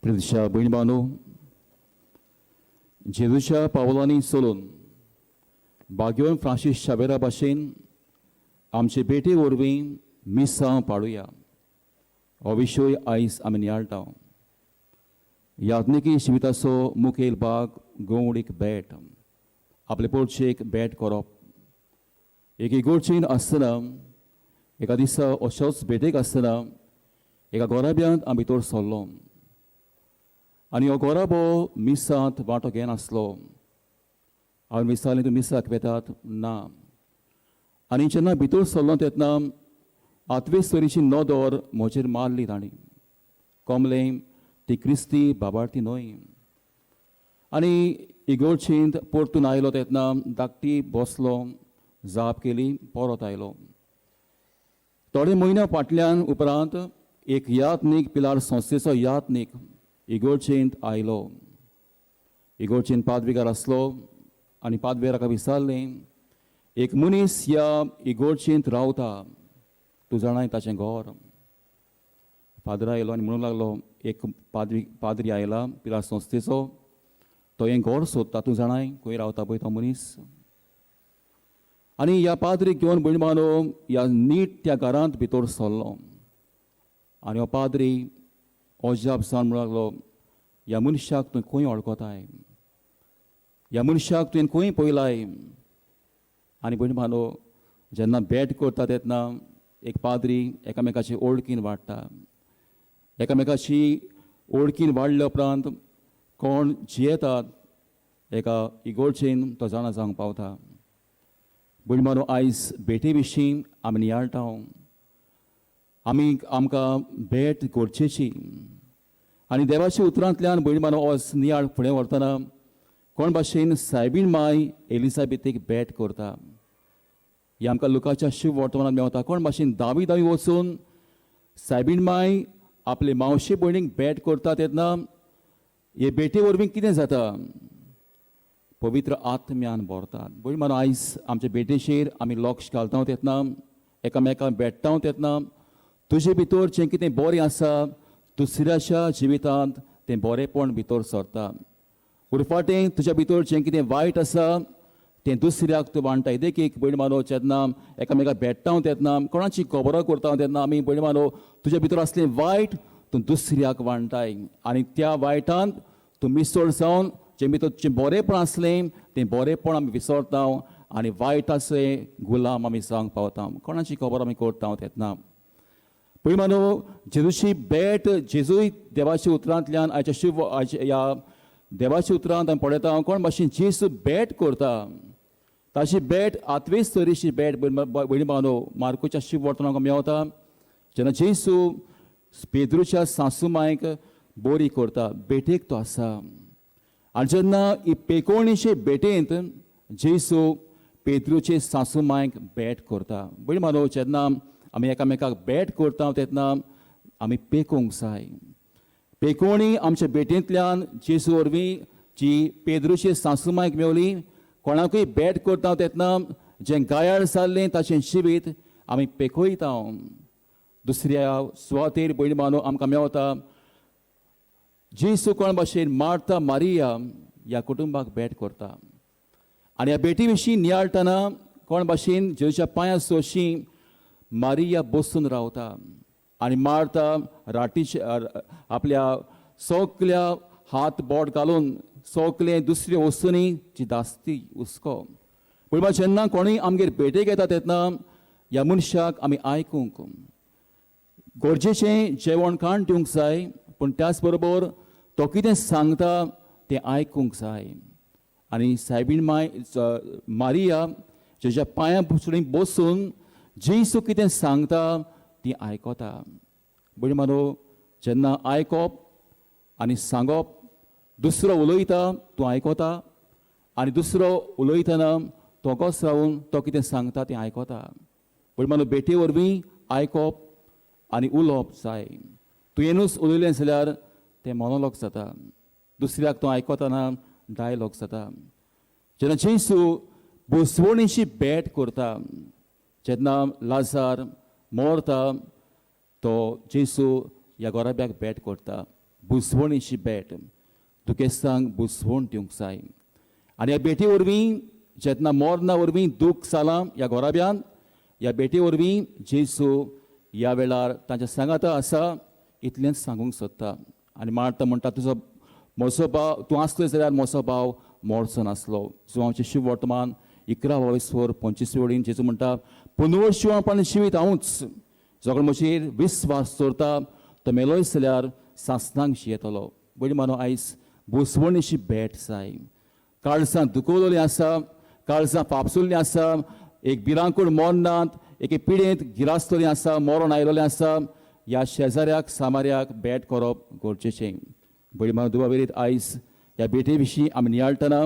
प्रिय भयण भावनो, जेजूच्या पावलांनी चलून भाग्यवान फ्रांसीस शावेरा भाशेन आमचे भेटे वरवीं मिसां पाडुया हो विशय आयज आमी नियाळटा. याज्ञिकी जिविताचो मुखेल भाग गवंडीक भेट, आपले पोरचेक भेट करप. एक इगोर्जेन आसतना एका दिसा अशोच भेटेक आसतना एका घोराब्यांत हांव भितर सरलो आनी हो घोराबो मिसांत वांटो घेनासलो. हांवें विचारलें, तूं मिसाक वेतात? ना. आनी जेन्ना भितर सरलो तेन्ना आत्वेस तरेची नदर म्हजेर मारली तांणी. कोमलें, ती क्रिस्ती बाबार्थी न्हय. आनी इगोर्जेंत परतून आयलो तेन्ना धाकटी बसलो, जाप केली, परत आयलो. थोडे म्हयन्या फाटल्यान उपरांत एक यात्नीक पिलार संस्थेचो यात्नीक इगोर्जेंत आयलो. इगोर्जेंत पाद्रीकार आसलो आनी पाद्रीकाराक विचारलें, एक मनीस ह्या इगोर्जेंत रावता, तूं जाणाय ताचें घर? फादर आयलो आनी म्हणूंक लागलो, एक पाद्री आयला पिलार संस्थेचो, तो हें घर सोदता, तूं जाणाय खंय रावता पळय तो मनीस? आनी ह्या पाद्रीक घेवन भयण भावनो ह्या नीट त्या घरांत भितर सरलो. आनी हो पाद्री अजाप जावन म्हणूंक लागलो, ह्या मनशाक तुवें खंय वळखताय? ह्या मनशाक तुवें खंय पळयलाय? आनी भयण भावनो, जेन्ना भेट करता तेन्ना एक पाद्री एकामेकाची वळखीन वाडटा. एकामेकाची वळखीन वाडल्या उपरांत कोण जियेतात एका इगोर्जेन तो जाणा जावंक पावता. भयण भावनो, आयज भेटे विशीं आमी नियाळटा. आमकां भेट करचेची आनी देवाच्या उतरांतल्यान भयण भावनो हो नियाळ फुडें व्हरतना कोण भाशेन सायबीण माय एलिझाबेथीक भेट करता. ही आमकां लुकाच्या शुभ वर्तमानांत मेवता. कोण भाशेन दावी वचून सायबीण माय आपले मावशे भयणीक भेट करता तेन्ना हे भेटे वरवीं कितें जाता? पवित्र आत्म्यान भरतात. भयण भावनो, आयज आमच्या भेटेचेर आमी लक्ष घालता तेन्ना, एकामेकांक भेटता तेन्ना तुजे भितर जें कितें बरें आसा दुसऱ्याच्या जिवितांत तें बरेंपण भितर सरता. उरफाटें तुज्या भितर जें कितें वायट आसा तें दुसऱ्याक तूं वांटा. देखीक भयण भावनो, जेन्ना एकामेकाक भेटता तेन्ना, कोणाची खबरो करता तेन्ना आमी भयण भावनो तुज्या भितर असलें वायट तूं दुसऱ्याक वांटाय आनी त्या वायटांत तूं मिसळ जावन जें भितर तुजें बरेंपण आसलें तें बरेंपण आमी विसरता आनी वायटाचे गुलाम आमी जावंक पावता. कोणाची खबर आमी करता तेन्ना भयण भावनो, जेजूची भेट, जेजूय देवाच्या उतरांतल्यान ह्या देवाच्या उतरांत आमी पळयता कोण भाशेन जेजू भेट करता. ताची भेट आत्वेस तरेची भेट भयण भावनो मार्कोच्या शुभ वर्तमानांत मेवता. जेन्ना जेजू पेद्रूच्या सासू मांयक बरी करता, भेटेक तो आसा. आनी जेन्ना ही पेकोवणीचे भेटेंत जेजू पेद्रूचे सासू मांयक भेट करता. भयण भावनो, जेन्ना आमी एकामेकाक भेट करता तेन्ना आमी पेकोवंक जाय. पेकोवणी आमच्या भेटेंतल्यान जेजू वरवीं जी पेद्रूचे सासू मांयक मेवली, कोणाकूय भेट करता तेन्ना जें गायाळ जाल्लें ताचें जिवीत आमी पेकयता. दुसऱ्या सुवातेर भयण भावनो आमकां मेवता जेजू कोण भाशेन मार्था मारिया ह्या कुटुंबाक भेट करता. आनी ह्या भेटी विशीं नियाळटना कोण भाशेन जेजूच्या पांयां सोंशी मारिया बसून रावता आनी मार्था राटीचे आपल्या सगल्या हात बोट घालून सगले दुसऱ्यो वस्तूंनी जी दास्ती हुस्को. पूण जेन्ना कोणूय आमगेर भेटेक येता तेन्ना ह्या मनशाक आमी आयकूंक, गरजेचें जेवण खाण दिवंक जाय, पूण त्याच बरोबर तो कितें सांगता तें आयकूंक जाय. आनी सायबीण माय मारिया जेच्या पांयां फुडें बसून जेजू कितें सांगता ती आयकता. भयण भावनो, जेन्ना आयकप आनी सांगप, दुसरो उलयता तूं आयकता आनी दुसरो उलयतना तो कसो रावन तो कितें सांगता तें आयकता. भयण भावनो, भेटे वरवीं आयकप आनी उलोवप जाय. तुवेंनूच उलयलें जाल्यार तें मोनोलॉग जाता, दुसऱ्याक तो आयकतना डायलॉग जाता. जेन्ना जेजू बसवणीची भेट करता, जेन्ना लाजार मरता तो जेजू ह्या गोराब्याक भेट करता. बुजवणीची भेट दुखेस्तांक बुजवण दिवंक जाय. आनी ह्या भेटी वरवीं जेन्ना मरणा वरवीं दूख जालां ह्या घोराब्यान, ह्या भेटी वरवीं जेजू ह्या वेळार तांच्या सांगाता आसा इतलेंच सांगूंक सोदता. आनी मार्ता म्हणटा तुजो म्हजो भाव तूं आसलो जाल्यार म्हजो भाव मरचो नासलो. जो आमचें शिव वर्तमान 11:25 वडीन जेजू म्हणटा पुनर्शिवपण शिवीत हांवूच. जो कोण म्हजेर विस्वास दवरता तो मेलोय जाल्यार सासणांक जियेतलो. बरी मानो आयज बुजवणीची भेट जाय. काळजां दुखोवलेलीं आसा, काळजां पापसुल्लीं आसा, एक भिरांकूळ मरणांत एके पिडेंत गिरास्तलीं आसा, मरण आयलोलें आसा. ह्या शेजाऱ्याक सामाऱ्याक भेट करप गरजेचें. बरी मानो दुबावेरीत आयज ह्या भेटे विशीं आमी नियाळटना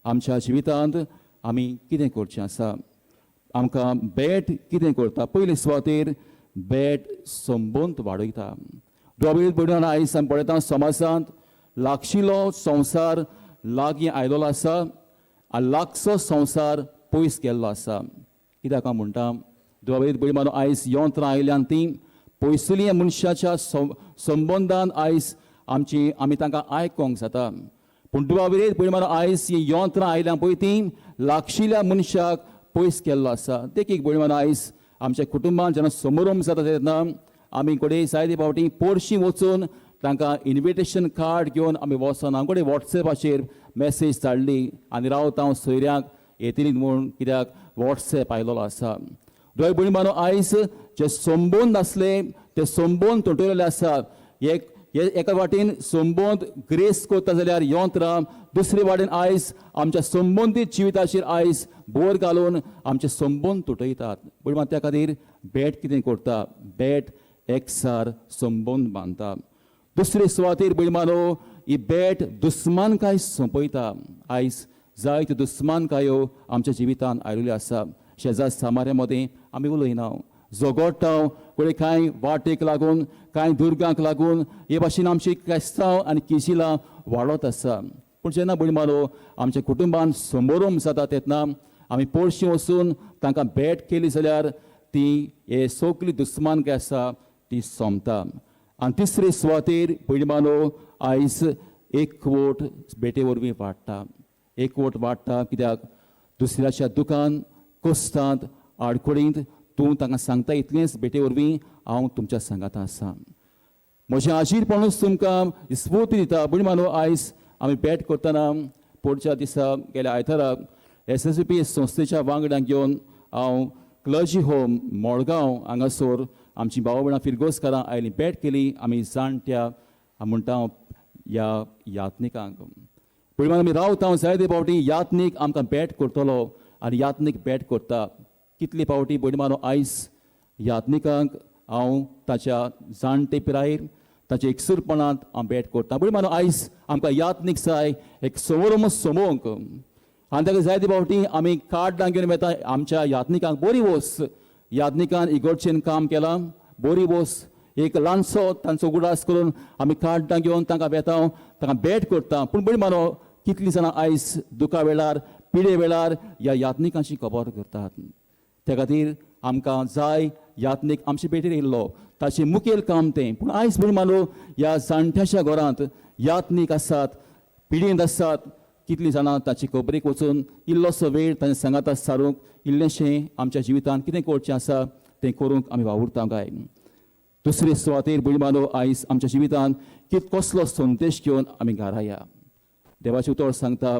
आमच्या जिवितांत आमी कितें करचें आसा, आमकां भेट कितें करता. पयले सुवातेर भेट संबंद वाडयता. दुबावेरीत बरी मानो आयज आमी पळयता समाजांत लागशिल्लो संवसार लागीं आयलोलो आसा आनी लागचो संवसार पयस गेल्लो आसा. कित्याक हांव म्हणटा दुबावेरीत बरी मानो आयज यंत्रां आयल्यान तीं पयसुल्या मनशाच्या संबंदान आयज आमी तांकां आयकोंक जाता. पूण दुबावेरीत बरी मानो आयज ही यंत्रां आयल्यान पळय तीं लागशिल्ल्या मनशाक पयस केल्लो आसा. देखीक बरी मानो आयज आमच्या कुटुंबान जेन्ना समारंभ जाता तेन्ना आमी कडेन जायते फावटी पोरशीं वचून तांकां इन्विटेशन कार्ड घेवन आमी वचोन हांव कडेन वॉट्सॅपाचेर मॅसेज धाडली आनी रावता हांव सोयऱ्यांक येतलीं म्हूण, कित्याक वॉट्सॅप आयलोलो आसा. दोय बरी मानो आयज जे संबंद आसले ते संबंद तुटलेले आसा. एका वाटेन संबंद ग्रेस करता जाल्यार यंत्रां, दुसरे वाटेन आयज आमच्या संबंदीत जिविताचेर आयज बोर घालून आमचे संबंद तुटयतात. बरी मात त्या खातीर भेट कितें करता, भेट एकसार संबंद बांदता. दुसरे सुवातेर बरी मानो ही भेट दुस्मानकाय सोंपयता. आयज जायत्यो दुस्मानकायो आमच्या जिवितांत आयिल्ल्यो आसा. शेजार सामाऱ्या मदें आमी उलयना, झगडटा, कोणे कांय वाटेक लागून, कांय दुर्गांक लागून हे भाशेन आमची क्रेस्तांव आनी किजिलां वाडत आसा. पूण जेन्ना बरी मानो आमच्या कुटुंबान समारंभ जाता तेन्ना आमी पोरशीं वचून तांकां भेट केली जाल्यार ती हे सगली दुस्मानकाय आसा ती सोंपता. आनी तिसरे सुवातेर पयली मानो आयज एकवट भेटे वरवीं वाडटा. एकवट वाडटा कित्याक दुसऱ्याच्या दुखांत, कश्टांत, आडखडींत तूं तांकां सांगता इतलेंच भेटे वरवीं हांव तुमच्या सांगाता आसा. म्हजें आजीरपणूच तुमकां स्फूर्ती दिता. बरी मानो आयज आमी भेट करतना पुढच्या दिसा गेल्या आयताराक SSVP संस्थेच्या वांगड्यांक घेवन हांव क्लर्जी होम मडगांव हांगासर आमची भाव भयणां फिरगोसकारां आयलीं भेट केली. आमी जाणट्या म्हणटा ह्या यात्निकांक. पळय आमी रावता जायते फावटी यात्नीक आमकां भेट करतलो आनी यात्नीक भेट करता. कितले फावटी बडी मानो आयज यात्निकांक हांव ताच्या जाणटे पिरायेर ताच्या एकसुरपणांत हांव भेट करता. बडी मानो आयज आमकां यात्नीक जाय एक समारंभ सोमोवंक आनी ताका जायते फावटी आमी कार्डां घेवन येता आमच्या यात्निकांक. बरी वस, यात्निकान इगर्जेन काम केलां, बरी वस, एक ल्हानसो तांचो उगडास करून आमी कार्डां घेवन तांकां वेता, तांकां भेट करता. पूण बरी मानो कितलीं जाणां आयज दुखा वेळार, पिडे वेळार ह्या यात्निकांची खबर करतात. त्या खातीर आमकां जाय यात्नीक आमचे भेटेर येयल्लो ताचें मुखेल काम तें. पूण आयज बरी मानो ह्या जाणट्याच्या घरांत यात्नीक आसात, पिडींत आसात. कितलीं जाणां ताचे खबरेक वचून इल्लोसो वेळ तांचे सांगाता सारूंक इल्लेशें आमच्या जिवितांत कितें करचें आसा तें करूंक आमी वावुरता काय. दुसरे सुवातेर बरी मानो आयज आमच्या जिवितांत कसलो संदेश घेवन आमी घरा या. देवाचें उतर सांगता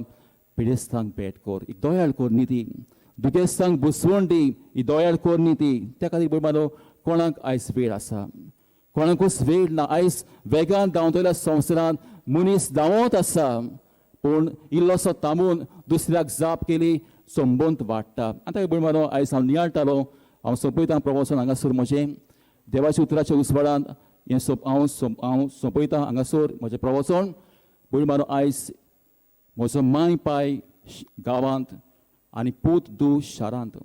पिडेस्तांक भेट कर, एक दोयाळ कर न्ही, दुखेस्तांक बुजवण दी, ही दोयाळ कर न्ही ती. त्या खातीर बरी मानो कोणाक आयज वेळ आसा, कोणाकूच वेळ ना. आयज वेगान धांवतल्या संवसारांत मनीस धांवत आसा, पूण इल्लोसो थांबून दुसऱ्याक जाप केली संबंद वाडटा. आतां बरी मानो आयज हांव नियाळटालो, हांव सोंपयतां प्रवचन हांगासर म्हजें देवाच्या उतराच्या उसवाडांत हांव सोंपयतां हांगासर म्हजें प्रवचन. बरी मानो आयज म्हजो माय पाय गांवांत आनी पूत दू शारांत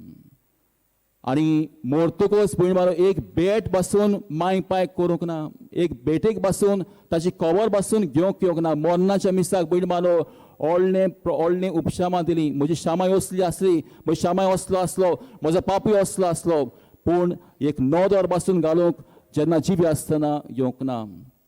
आनी मोरतकच पळय मारो एक भेट पासून माय पाय करूंक ना, एक भेटेक पासून ताची कवर पासून घेवंक येवंक ना. मरणाच्या मिसाक पळय मारो व्हडलें उपशामां दिलीं. म्हजी शामाय असली आसली, म्हजो शामाय असलो आसलो, म्हजो पापूय असलो आसलो, पूण एक नोदर पासून घालूंक जेन्ना जिबी आसतना येवंक ना.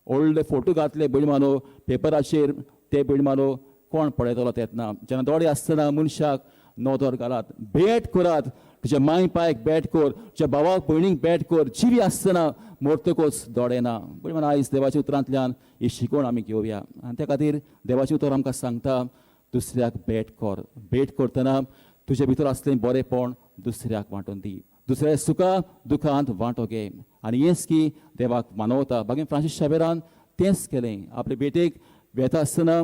व्हडले फोटो घातले बैणमानो पेपराचेर ते बैणमानो कोण पळयतलो तेतना जेन्ना दोळे आसतना मनशाक नोदर घालात भेट करात तुज्या माय पायक भेट कर तुज्या भावाक भयणीक भेट कर जिवी आसतना मोरतकोच दोळे ना पण आयज देवाच्या उतरांतल्यान ही शिकवण आमी घेवया आनी त्या खातीर देवाचें उतर आमकां सांगता दुसऱ्याक भेट करतना तुजे भितर असलें बरेंपण दुसऱ्याक वांटून दी दुसऱ्या सुखा दुखांत वांटो घे आनी हेंच की देवाक मानवता बागेन फ्रांसीस शावेरान तेंच केलें आपले बेटेक वेता आसतना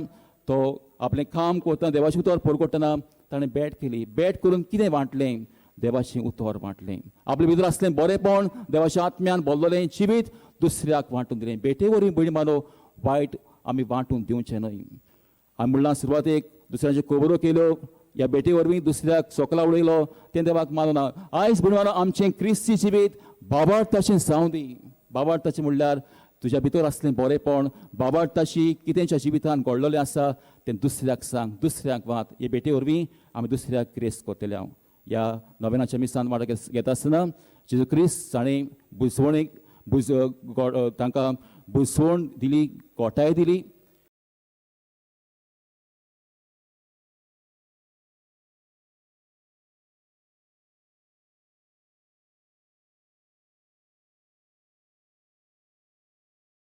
तो आपलें काम करतना देवाचें उतर परगोडटना ताणें भेट केली भेट करून कितें वांटलें देवाचें उतर वांटलें आपले भितर असलें बरेंपण देवाच्या आत्म्यान भरलेलें जिवीत दुसऱ्याक वांटून दिलें भेटे वरवीं भयणी मानो वायट आमी वांटून दिवचें न्हय आमी म्हणलां सुरवातेक दुसऱ्यांच्यो खबरो केल्यो ह्या भेटे वरवीं दुसऱ्याक सोकला उडयलो तें देवाक मानना आयज भयणी मानो आमचें क्रिस्ती जिवीत बाबार्थाचें जावं दी बाबार्थाचें म्हणल्यार तुज्या भितर असलें बरेंपण बाबार्थाची कितें तुज्या जिवितांत घडलेलें आसा तें दुसऱ्याक सांग दुसऱ्याक वाट हे भेटे वरवीं आमी दुसऱ्याक क्रेस्त करतले हांव ह्या नव्यानाच्या मिसान वांटो घेता आसतना जेजू क्रिस्त ताणें बुजवणेक तांकां बुजवण दिली गोठाय दिली